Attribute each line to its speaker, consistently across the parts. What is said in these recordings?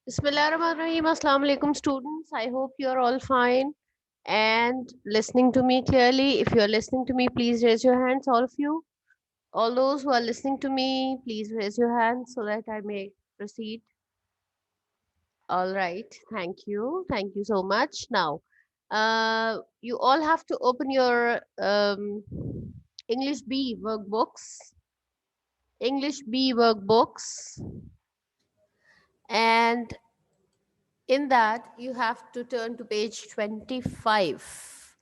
Speaker 1: Bismillahirrahmanirrahim. Assalamu alaikum, students. I hope you are all fine and listening to me clearly. If you are listening to me, please raise your hands, all of you. All those who are listening to me, please raise your hands so that I may proceed. All right. Thank you. Thank you so much. Now, you all have to open your English B workbooks. English B workbooks. And in that, you have to turn to page 25.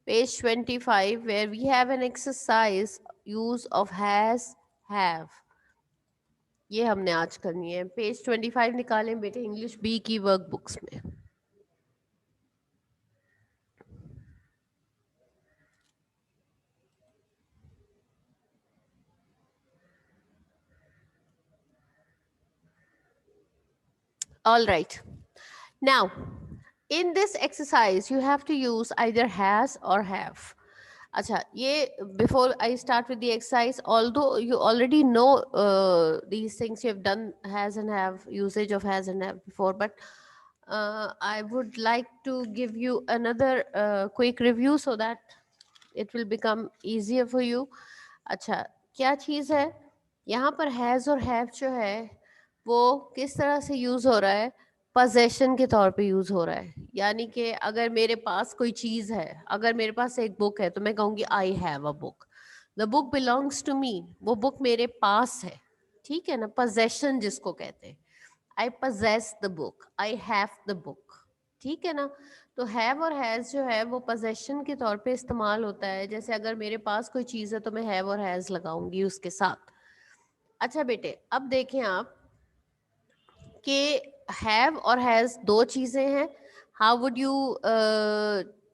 Speaker 1: Page 25, where we have an exercise use of has, have. ये हमने आज करनी है. Page 25 निकालें बेटे English B की workbooks में. All right. Now, in this exercise, you have to use either has or have. Acha, ye, before I start with the exercise, although you already know these things, you have done has and have, usage of has and have before, but I would like to give you another quick review so that it will become easier for you. अच्छा, क्या चीज़ है यहाँ पर has और have जो है वो किस तरह से यूज़ हो रहा है. पजेशन के तौर पे यूज़ हो रहा है. यानी कि अगर मेरे पास कोई चीज़ है, अगर मेरे पास एक बुक है तो मैं कहूँगी I have a book. The book belongs to me. वो बुक मेरे पास है. ठीक है ना. पजेशन जिसको कहते हैं. I possess the book. I have the book. ठीक है ना. तो हैव और हैज़ जो है वो पजेशन के तौर पे इस्तेमाल होता है. जैसे अगर मेरे पास कोई चीज़ है तो मैं हैव और हैज़ लगाऊंगी उसके साथ. अच्छा बेटे, अब देखें आप कि हैव और हैज़ दो चीज़ें हैं. हाउ वुड यू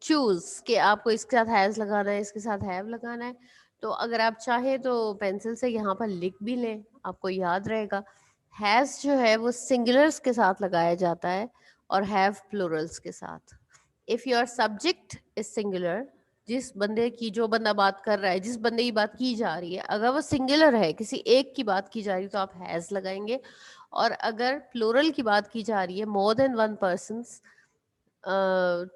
Speaker 1: चूज कि आपको इसके साथ हैज़ लगाना है, इसके साथ हैव लगाना है. तो अगर आप चाहें तो पेंसिल से यहाँ पर लिख भी लें, आपको याद रहेगा. हैज़ जो है वो सिंगुलर्स के साथ लगाया जाता है और हैव प्लूरल्स के साथ. If your subject is singular, जिस बंदे की, जो बंदा बात कर रहा है, जिस बंदे की बात की जा रही है, अगर वो सिंगुलर है, किसी एक की बात की जा रही है तो आप हैज़ लगाएंगे. और अगर प्लूरल की बात की जा रही है, मोर देन वन पर्सन,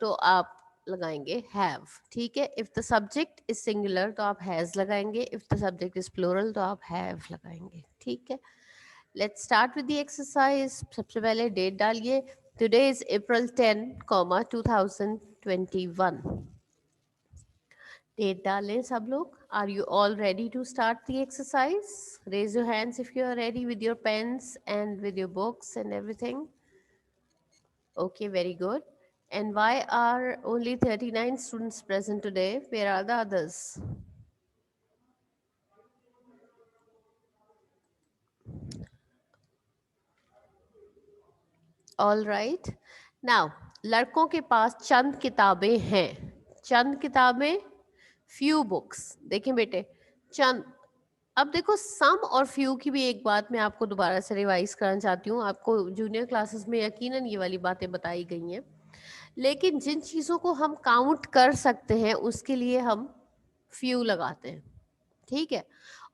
Speaker 1: तो आप लगाएंगे हैव. ठीक है. If the subject is singular तो आप हैज लगाएंगे. If the subject is plural तो आप हैव लगाएंगे. ठीक है. Let's start with the exercise. सबसे पहले डेट डालिए. Today is April 10, 2021. डेट डालें सब लोग. Are you all ready to start the exercise? Raise your hands if you are ready with your pens and with your books and everything. Okay, very good. And why are only 39 students present today? Where are the others? All right. Now, लड़कों के पास चंद किताबें हैं. चंद किताबें, few books. देखें बेटे, चंद. अब देखो, सम और फ्यू की भी एक बात मैं आपको दोबारा से रिवाइज करना चाहती हूँ. आपको जूनियर क्लासेस में यकीनन ये वाली बातें बताई गई हैं. लेकिन जिन चीज़ों को हम काउंट कर सकते हैं उसके लिए हम फ्यू लगाते हैं. ठीक है.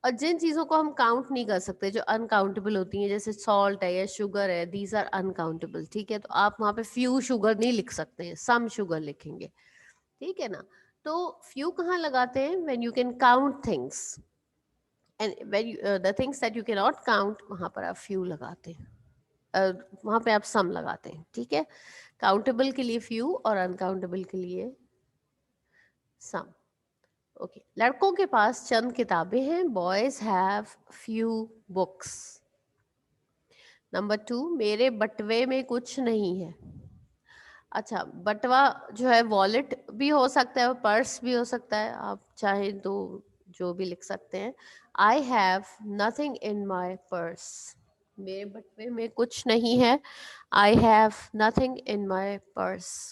Speaker 1: और जिन चीज़ों को हम काउंट नहीं कर सकते, जो अनकाउंटेबल होती हैं, जैसे सॉल्ट है या शुगर है, दीज आर अनकाउंटेबल. ठीक है. तो आप वहाँ पे फ्यू शुगर नहीं लिख सकते हैं, सम शुगर लिखेंगे. ठीक है ना. तो फ्यू कहाँ लगाते हैं? When you can count things. And when the things that you can not count, वहाँ पर आप फ्यू लगाते हैं. वहाँ पे आप सम लगाते हैं. ठीक है. काउंटेबल के लिए फ्यू और अनकाउंटेबल के लिए सम. ओके. लड़कों के पास चंद किताबें हैं. Boys have few books. Number 2, मेरे बटवे में कुछ नहीं है. अच्छा, बटवा जो है वॉलेट भी हो सकता है और पर्स भी हो सकता है. आप चाहें तो जो भी लिख सकते हैं. I have nothing in my purse. मेरे बटवे में कुछ नहीं है. I have nothing in my purse.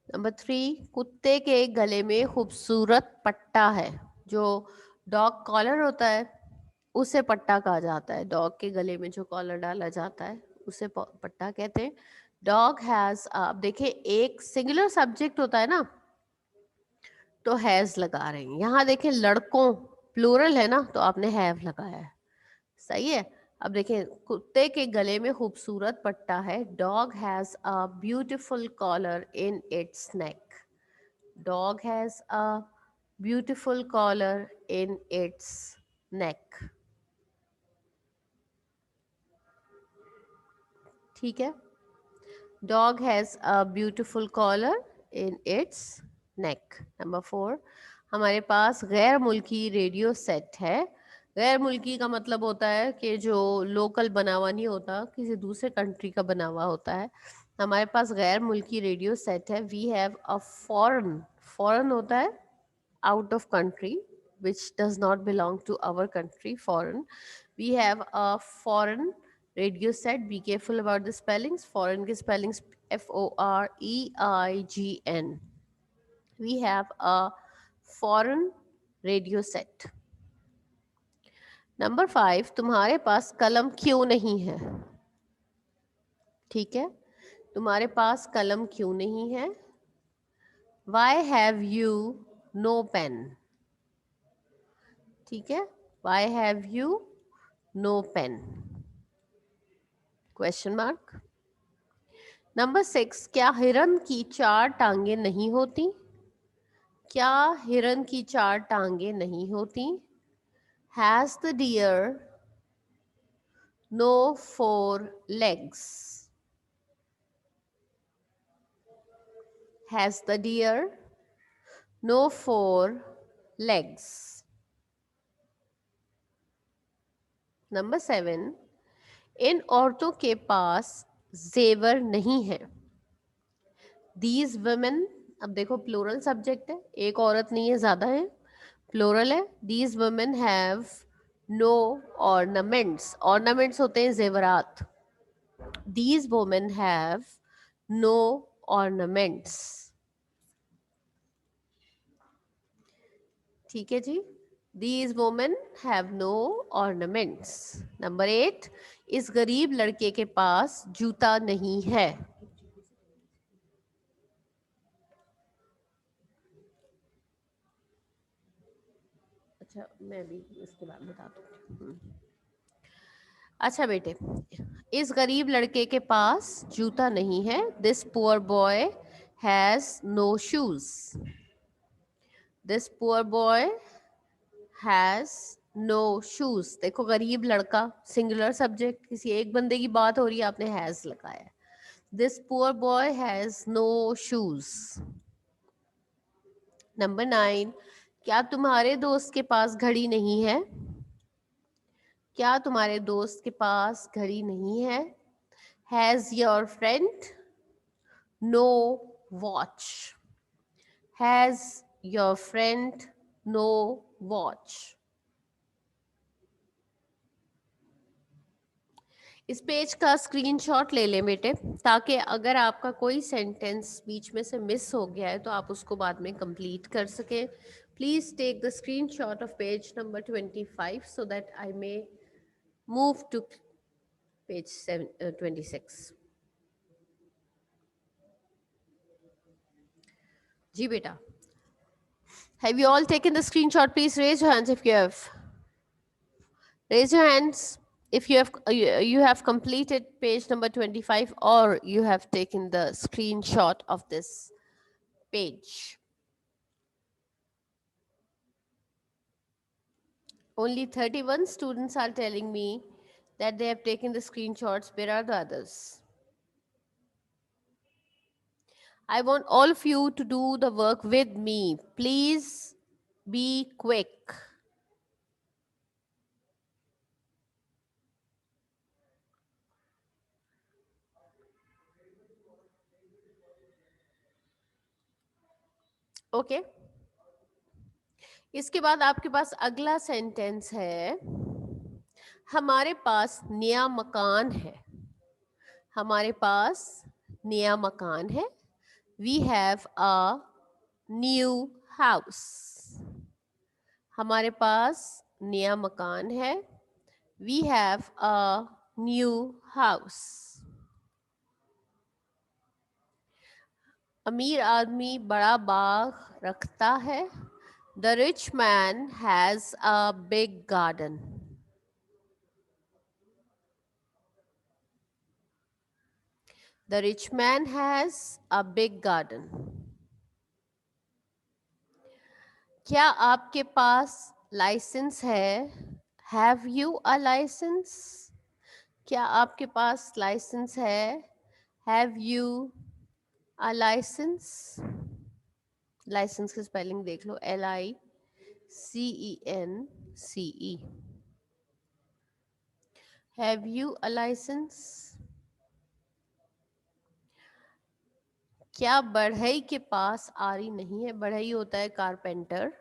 Speaker 1: Number 3, कुत्ते के गले में खूबसूरत पट्टा है. जो डॉग कॉलर होता है उसे पट्टा कहा जाता है. डॉग के गले में जो कॉलर डाला जाता है उसे पट्टा कहते हैं. डॉग हैज, आप देखिए एक सिंगुलर सब्जेक्ट होता है ना, तो हैज लगा रहे हैं. यहाँ देखें लड़कों प्लूरल है ना, तो आपने हैव लगाया है. सही है. अब देखें, कुत्ते के गले में खूबसूरत पट्टा है. Dog has a beautiful collar in its neck. Dog has a beautiful collar in its neck. ठीक है. Dog has a beautiful collar in its neck. Number 4, हमारे पास गैर मुल्की रेडियो सेट है. गैर मुल्की का मतलब होता है कि जो लोकल बना हुआ नहीं होता, किसी दूसरे कंट्री का बना हुआ होता है. हमारे पास गैर मुल्की रेडियो सेट है. We have a foreign. Foreign होता है out of country, which does not belong to our country, foreign. We have a foreign radio set. Be careful about the spellings. Foreign के spellings FOREIGN. We have a foreign radio set. Number 5, तुम्हारे पास कलम क्यों नहीं है? ठीक है, तुम्हारे पास कलम क्यों नहीं है? Why have you no pen? ठीक है, why have you no pen? Question mark. Number 6, क्या हिरन की 4 टांगे नहीं होती? क्या हिरन की 4 टांगे नहीं होती? Has the deer no 4 legs? Has the deer no 4 legs? Number 7, इन औरतों के पास जेवर नहीं है. दीज वुमेन, अब देखो प्लूरल सब्जेक्ट है, एक औरत नहीं है, ज्यादा है, प्लूरल है. These women have no ornaments. Ornaments होते हैं जेवरात. These women have no ornaments. ठीक है जी. These women have no ornaments. Number 8, इस गरीब लड़के के पास जूता नहीं है. अच्छा, मैं भी इसके बाद बता दूँ. अच्छा बेटे, इस गरीब लड़के के पास जूता नहीं है. This poor boy has no shoes. This poor boy has no shoes. देखो, गरीब लड़का सिंगुलर सब्जेक्ट, किसी एक बंदे की बात हो रही है, आपने हैज लगाया. This poor boy has no shoes. Number 9, क्या तुम्हारे दोस्त के पास घड़ी नहीं है? क्या तुम्हारे दोस्त के पास घड़ी नहीं है? Has your friend no watch? Has your friend no watch? इस पेज का स्क्रीनशॉट ले लें बेटे, ताकि अगर आपका कोई सेंटेंस बीच में से मिस हो गया है तो आप उसको बाद में कंप्लीट कर सकें. Please take the screenshot of page number 25 so that I may move to page 26. जी बेटा, have you all taken the screenshot? Please raise your hands if you have. Raise your hands if you have completed page number 25 or you have taken the screenshot of this page. Only 31 students are telling me that they have taken the screenshots. Where are the others? I want all of you to do the work with me. Please be quick. Okay. इसके बाद आपके पास अगला sentence है, हमारे पास नया मकान है. हमारे पास नया मकान है. We have a new house. हमारे पास नया मकान है. We have a new house. अमीर आदमी बड़ा बाग रखता है. The rich man has a big garden. The rich man has a big garden. क्या आपके पास लाइसेंस है? Have you a license? क्या आपके पास लाइसेंस है? Have you a license? Licence की स्पेलिंग देख लो, LICENCE. Have you a license? क्या बढ़ई के पास आरी नहीं है? बढ़ई होता है कारपेंटर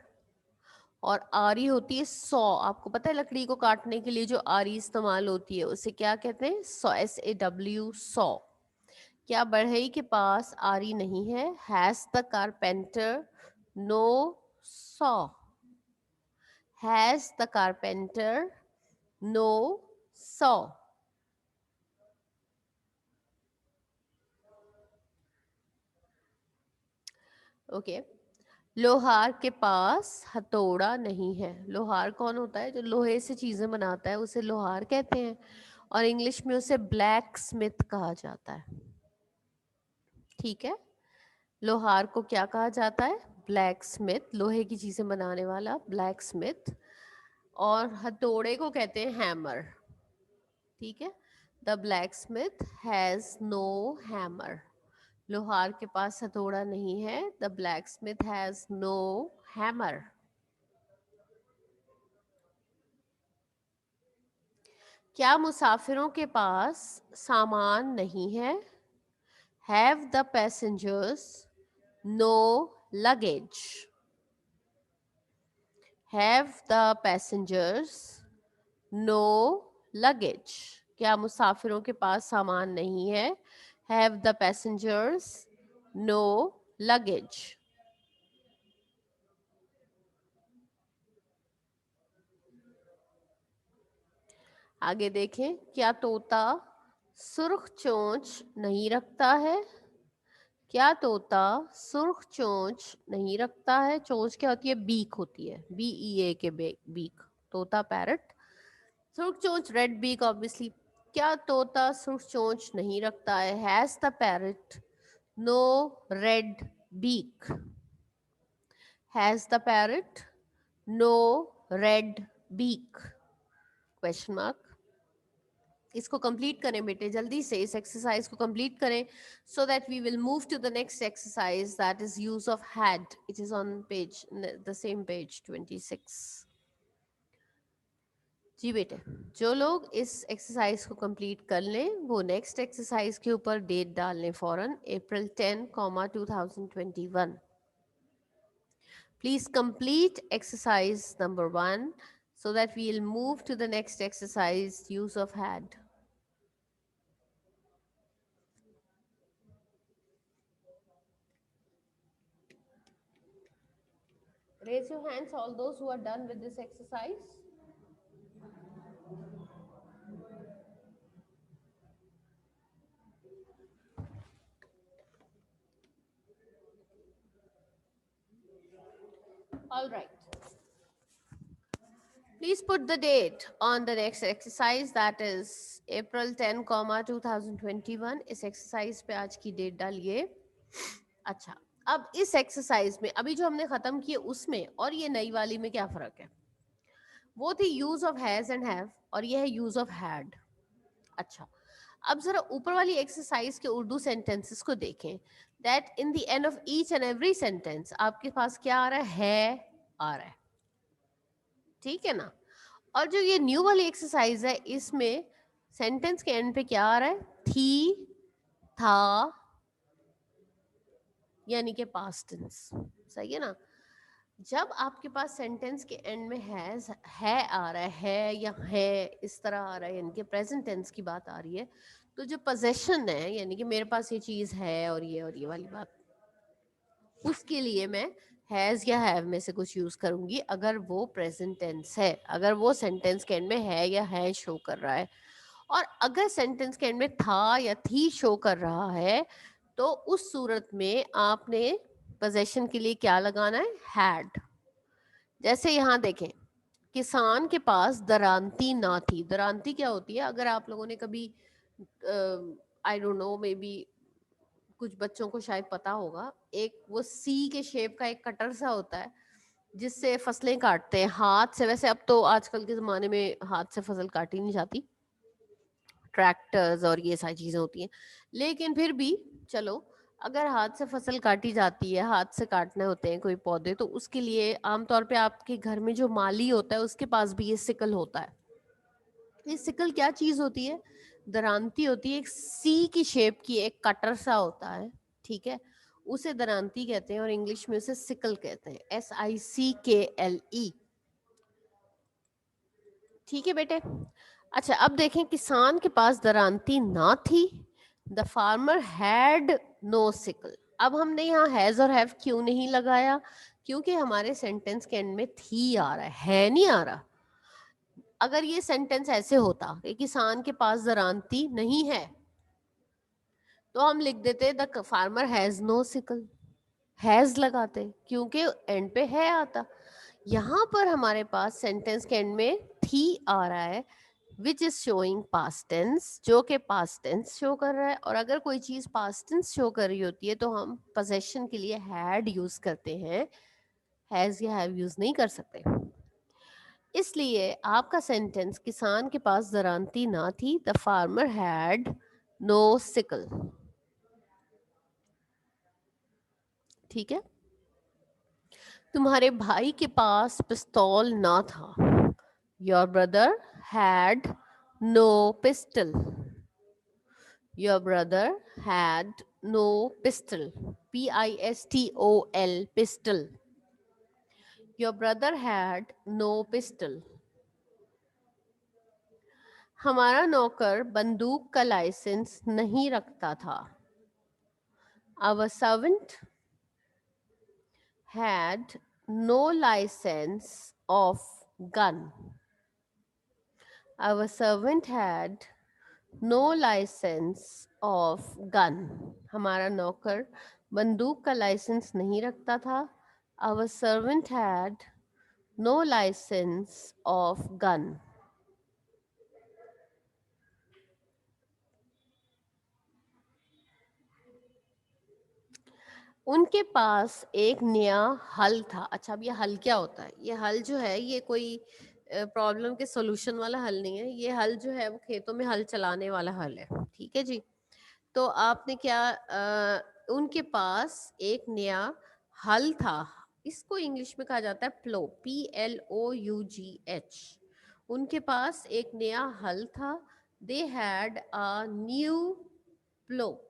Speaker 1: और आरी होती है सॉ. आपको पता है लकड़ी को काटने के लिए जो आरी इस्तेमाल होती है उसे क्या कहते हैं? सॉ. SAW, saw. क्या बढ़ई के पास आरी नहीं है? Has the carpenter no saw? Has the carpenter no saw? Okay. लोहार के पास हथौड़ा नहीं है. लोहार कौन होता है? जो लोहे से चीजें बनाता है उसे लोहार कहते हैं और इंग्लिश में उसे ब्लैक स्मिथ कहा जाता है. ठीक है. लोहार को क्या कहा जाता है? Black Smith. लोहे की चीजें बनाने वाला ब्लैक स्मिथ. और हथौड़े को कहते हैं हैमर. ठीक है. The blacksmith has no hammer. लोहार के पास हथौड़ा नहीं है. The blacksmith has no hammer. क्या मुसाफिरों के पास सामान नहीं है? Have the passengers no luggage? Have the passengers no luggage? क्या मुसाफिरों के पास सामान नहीं है? Have the passengers no luggage? आगे देखें. क्या तोता सुर्ख चोंच नहीं रखता है? क्या तोता सुर्ख चोंच नहीं रखता है? चोंच क्या होती है? बीक होती है. BEA के बीक. तोता पैरट. सुर्ख चोंच रेड बीक ऑब्वियसली. क्या तोता सुर्ख चोंच नहीं रखता है? Has the parrot no red beak? Has the parrot no red beak? Question mark. इसको कंप्लीट करें बेटे जल्दी से. इस एक्सरसाइज को कंप्लीट करें so that we will move to the next exercise that is use of had. It is on page the same page 26. जी बेटे, जो लोग इस एक्सरसाइज को कंप्लीट कर लें वो नेक्स्ट एक्सरसाइज के ऊपर डेट डाल लें फौरन. April 10, 2021. Please complete exercise number 1 so that we'll move to the next exercise, use of had. Raise your hands, all those who are done with this exercise. All right. Please put the date on the next exercise, that is April 10, 2021. इस exercise पे आज की date डालिए. अच्छा, अब इस exercise में अभी जो हमने खत्म किए उसमें और ये नई वाली में क्या फर्क है? वो थी use of has and have और ये है यूज ऑफ हैड. अच्छा, अब जरा ऊपर वाली एक्सरसाइज के उर्दू सेंटेंसेस को देखें. That in the end of each and every sentence आपके पास क्या आ रहा है? आ रहा है. ठीक है ना. और जो ये न्यू वाली एक्सरसाइज है इसमें सेंटेंस के एंड पे क्या आ रहा है? थी, था, यानी कि पास्ट टेंस. सही है ना. जब आपके पास सेंटेंस के एंड में है आ रहा है या है इस तरह आ रहा है यानी कि प्रेजेंट टेंस की बात आ रही है, तो जो पोजेशन है यानी कि मेरे पास ये चीज है और ये वाली बात, उसके लिए मैं हैज या हैव में से कुछ यूज करूंगी अगर वो प्रेजेंट टेंस है, अगर वो सेंटेंस के एंड में है या है शो कर रहा है. और अगर सेंटेंस के एंड में था या थी शो कर रहा है तो उस सूरत में आपने पोजेशन के लिए क्या लगाना है? हैड. जैसे यहाँ देखें, किसान के पास दरांती ना थी. दरांती क्या होती है? अगर आप लोगों ने कभी I don't know may be कुछ बच्चों को शायद पता होगा, एक वो सी के शेप का एक कटर सा होता है जिससे फसलें काटते हैं हाथ से। वैसे अब तो आजकल के ज़माने में हाथ से फसल काटी नहीं जाती, ट्रैक्टर्स और ये सारी चीज़ें होती हैं, लेकिन फिर भी चलो, अगर हाथ से फसल काटी जाती है, हाथ से काटने होते हैं कोई पौधे, तो उसके लिए आमतौर पे आपके घर में जो माली होता है उसके पास भी ये सिकल होता है। ये सिकल क्या चीज़ होती है? दरांती होती है, एक सी की शेप की एक कटर सा होता है, ठीक है, उसे दरांती कहते हैं और इंग्लिश में उसे सिकल कहते हैं, SICKLE। ठीक है बेटे। अच्छा, अब देखें, किसान के पास दरांती ना थी, the farmer had no sickle. अब हमने यहाँ हैज और हैव क्यों नहीं लगाया? क्योंकि हमारे सेंटेंस के एंड में थी आ रहा है नहीं आ रहा। अगर ये सेंटेंस ऐसे होता कि किसान के पास दरांती नहीं है, तो हम लिख देते the farmer has no sickle, has लगाते, क्योंकि एंड पे है आता। यहाँ पर हमारे पास सेंटेंस के एंड में थी आ रहा है, which is showing past tense, जो कि पास्ट टेंस शो कर रहा है। और अगर कोई चीज पास्ट टेंस शो कर रही होती है तो हम पोजेशन के लिए हैड यूज करते हैं, हैज या हैव यूज नहीं कर सकते। इसलिए आपका सेंटेंस, किसान के पास दरांती ना थी, the farmer had no sickle. ठीक है। तुम्हारे भाई के पास पिस्तौल ना था, your brother had no pistol. Your brother had no pistol, PISTOL, pistol. Your brother had no pistol. हमारा नौकर बंदूक का लाइसेंस नहीं रखता था, our servant had no license of gun. Our servant had no license of gun. हमारा नौकर बंदूक का लाइसेंस नहीं रखता था. Our servant had no license of gun. उनके पास एक नया हल था. अच्छा, अब ये हल क्या होता है? ये हल जो है, ये कोई प्रॉब्लम के सॉल्यूशन वाला हल नहीं है. ये हल जो है वो खेतों में हल चलाने वाला हल है. ठीक है जी. तो आपने क्या, उनके पास एक नया हल था. इसको इंग्लिश में कहा जाता है प्लो, PLOUGH. उनके पास एक नया हल था. They had a new plough.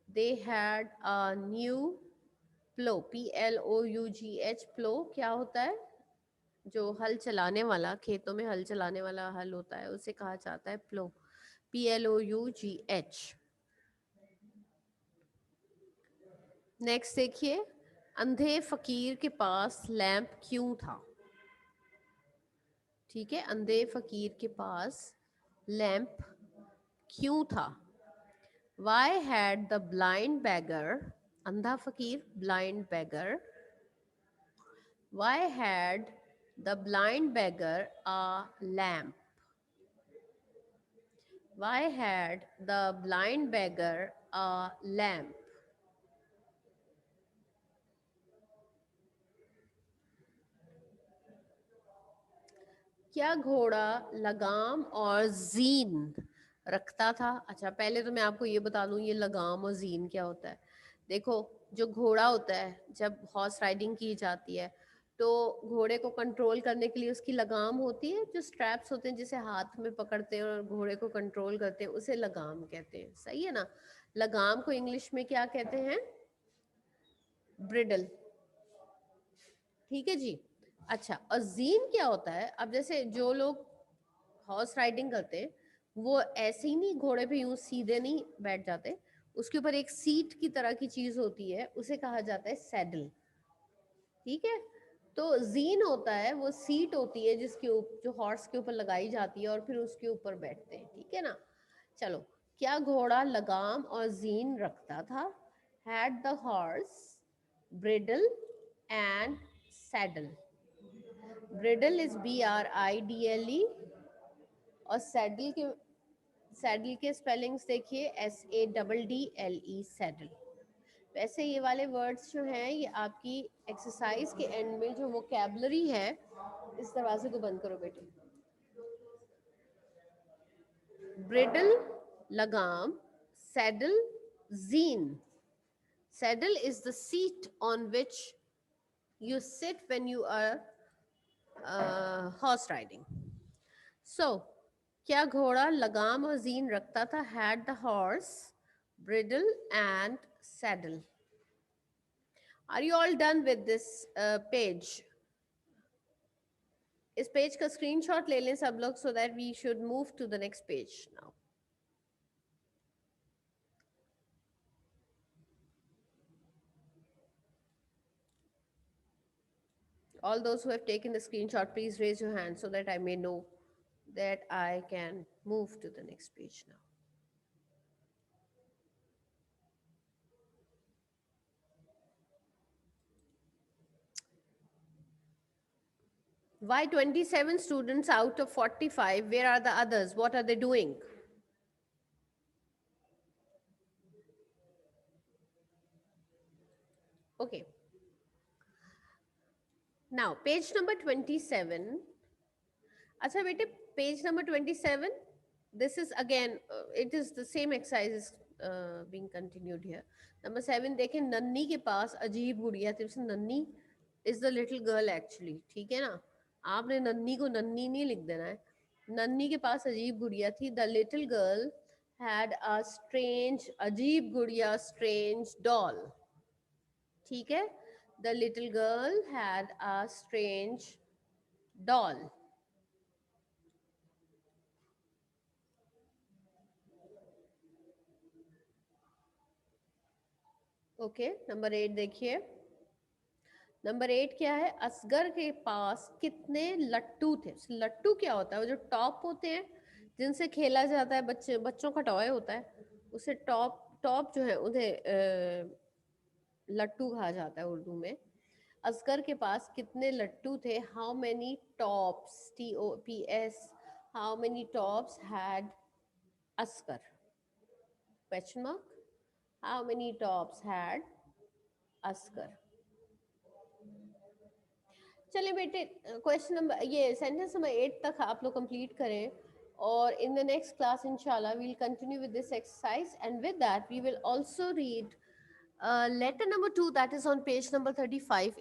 Speaker 1: They had a new plough, PLOUGH. Plough क्या होता है? जो हल चलाने वाला, खेतों में हल चलाने वाला हल होता है, उसे कहा जाता है प्लो, PLOUGH. नेक्स्ट देखिए, अंधे फकीर के पास लैंप क्यों था? ठीक है, अंधे फकीर के पास लैंप क्यों था? Why had the blind beggar, अंधा फकीर, blind beggar, why had the blind beggar a lamp? Why had the blind beggar a lamp? क्या घोड़ा लगाम और जीन रखता था? अच्छा, पहले तो मैं आपको ये बता दूं, ये लगाम और जीन क्या होता है. देखो, जो घोड़ा होता है, जब हॉर्स राइडिंग की जाती है, तो घोड़े को कंट्रोल करने के लिए उसकी लगाम होती है, जो स्ट्रैप्स होते हैं जिसे हाथ में पकड़ते हैं और घोड़े को कंट्रोल करते हैं, उसे लगाम कहते हैं. सही है ना? लगाम को इंग्लिश में क्या कहते हैं? ब्रिडल. ठीक है जी. अच्छा, और जीन क्या होता है? अब जैसे जो लोग हॉर्स राइडिंग करते हैं, वो ऐसे ही नहीं घोड़े पे यूं सीधे नहीं बैठ जाते. उसके ऊपर एक सीट की तरह की चीज होती है, उसे कहा जाता है सैडल. ठीक है. तो जीन होता है, वो सीट होती है जिसके ऊपर, जो हॉर्स के ऊपर लगाई जाती है और फिर उसके ऊपर बैठते हैं. ठीक है ना? चलो, क्या घोड़ा लगाम और जीन रखता था? Had the horse bridle and saddle. Bridle is BRIDLE, और सैडल के, सैडल के स्पेलिंग्स देखिए, SADDLE, सैडल। वैसे ये वाले वर्ड्स जो हैं ये आपकी एक्सरसाइज के एंड में जो वोकैबुलरी है, इस दरवाजे को बंद करो बेटे। ब्रिडल, लगाम, saddle, gene. Saddle is the seat on which you sit when you are horse riding. So, क्या घोड़ा लगाम और जीन रखता था? Had the horse bridle and saddle. Are you all done with this page? इस page का screenshot ले लें सब लोग, so that we should move to the next page now. All those who have taken the screenshot, please raise your hand so that I may know that I can move to the next page now. Why 27 students out of 45? Where are the others? What are they doing? Okay. Now, page number 27. Acha bete, page number 27. This is again, it is the same exercise being continued here. Number 7, देखें नन्नी के पास अजीब गुड़िया थी। नन्नी is the little girl actually, ठीक है ना? आपने नन्नी को नन्नी नहीं लिख देना है। नन्नी के पास अजीब गुड़िया थी। The little girl had a strange, अजीब गुड़िया, strange doll. ठीक है? The little girl had a strange doll. Okay, number 8 देखिए। नंबर 8 क्या है? असगर के पास कितने लट्टू थे? लट्टू क्या होता है? वो जो टॉप होते हैं जिनसे खेला जाता है, बच्चों का टॉय होता है, उसे टॉप टॉप जो है उन्हें लट्टू कहा जाता है उर्दू में। असगर के पास कितने लट्टू थे? How many tops, TOPS, how many tops had Asghar? Question mark. How many tops had Asghar? चलिए बेटे, क्वेश्चन नंबर, ये सेंटेंस नंबर 8 तक आप लोग कंप्लीट करें, और in the next class inshallah we'll continue with this exercise, and with that we will also read letter number 2, that is on page number 35.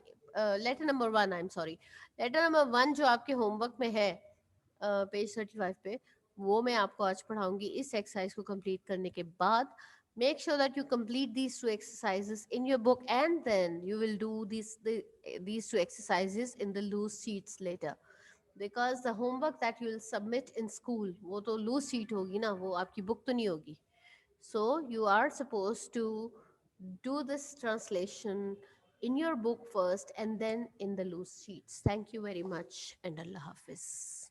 Speaker 1: Letter number 1, I'm sorry, letter number 1 जो आपके homework में है page 35 पे, वो मैं आपको आज पढ़ाऊंगी इस एक्सरसाइज को कंप्लीट करने के बाद. Make sure that you complete these two exercises in your book, and then you will do these two exercises in the loose sheets later, because the homework that you will submit in school, वो तो loose sheet होगी ना, वो आपकी book तो नहीं होगी. So you are supposed to do this translation in your book first and then in the loose sheets. Thank you very much, and Allah Hafiz.